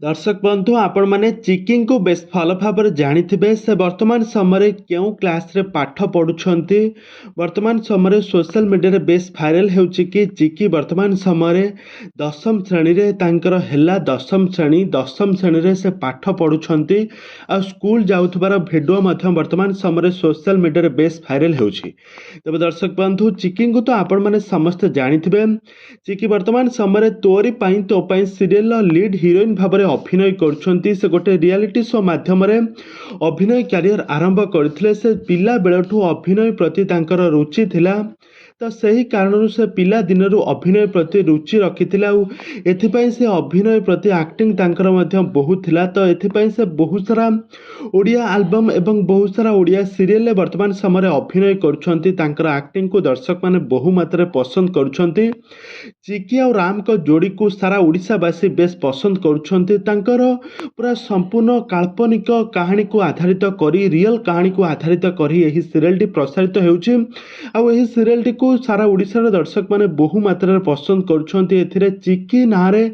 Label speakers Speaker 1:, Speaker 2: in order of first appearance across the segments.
Speaker 1: दर्शक बंधु आपण माने चिकिंग को बेस भल भाव जानिथिबे से वर्तमान समय केउ क्लास रे पाठ पढुछंती। वर्तमान समय सोशल मीडिया रे बेस भाइरल हेउची कि चिकी वर्तमान समय दशम श्रेणी रे तांकर हेला दशम श्रेणी रे से पाठ पढुछंती आ स्कूल जाउथबार भिडियो मध्य वर्तमान समय सोशल मीडिया रे बेस भाइरल हेउची। तबे दर्शक बंधु चिकिंग को तो आपण माने समस्त जानिथिबे। चिकी वर्तमान समय तोरी पाई तो पाई सीरियल लीड हीरोइन भाव अभिनय कर से गोटे रियलिटी शो माध्यम अभिनय क्यारियर आरंभ करथिले। से पिला बेलठू अभिनय प्रति तांकर रुचि थिला, तो सही कारण से पिला दिनरू अभिनय प्रति रुचि रखिथिला। एथिपाई से अभिनय प्रति एक्टिंग तांकर मध्य बहुत थिला। तो एथिपाई से बहुत सारा ओडिया एल्बम एवं बहुत सारा ओडिया सीरियल ले वर्तमान समय अभिनय करुछंती। तांकर एक्टिंग को दर्शक माने बहु मात्रा पसंद करुछंती। चिकी और राम को जोड़ी को सारा ओडिशावासी बेस पसंद करुछंती। तांकर पूरा संपूर्ण काल्पनिक कहानी को आधारित करी रियल कहानी को आधारित करी एही सीरियलटी प्रसारित हेउची। आ एही सीरियलटी को सारा ओडिशार दर्शक माने बहु मात्रा पसंद करुछंती। एथिरे चिकी नारे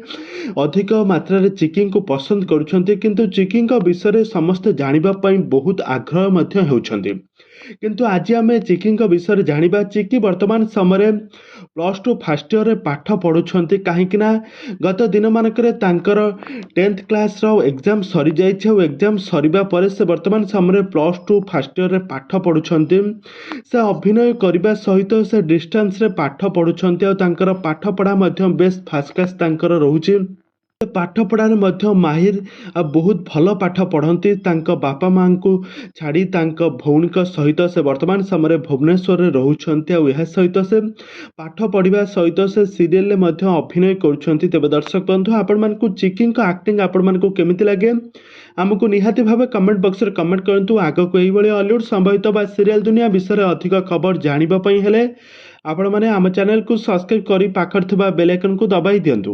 Speaker 1: अधिक मात्रा रे चिकी को पसंद करुछंती, किंतु चिकी विषय समस्त जानिबा पई बहुत आग्रह मध्य हेउछंती। किंतु आज आम चिकी विषय जानिबा। चिकी वर्तमान समय +2 फास्ट इयर पाठ पढ़ुछंती। कहीं गत दिन मानकर तांकर 10th क्लास एग्जाम सरी जाइछे। एग्जाम सरीबा परे से वर्तमान समय +2 फास्ट इयर पाठ पढ़ुछंती। से अभिनय करने सहित से डिस्टेंस रे पाठ पढ़ुछंती और तांकर पाठ पढ़ा मध्य बेस फास्ट क्लास तांकर रहूची। पाठ पढ़ार मध्य माहिर आ बहुत भल पाठ पढ़ती। बापा माँ को छाड़ी भौणी सहित से वर्तमान समय भुवनेश्वर में रोचंती। आ सहित से पाठ पढ़ा सहित से सीरियल अभिनय करुछंती। तेबे दर्शक बंधु आपण मानकु चिकी एक्टिंग आपण मानकु केमिति लागे आमको निहाती भाव कमेंट बॉक्स रे कमेंट करंतु। आगको एही भली हॉलीवुड संबंधित बा सीरियल दुनिया विषय अधिक खबर जानिबा पई हेले आपण माने आम चैनल को सब्सक्राइब करी पाखर थिबा बेल आइकन को दबाई दियंतु।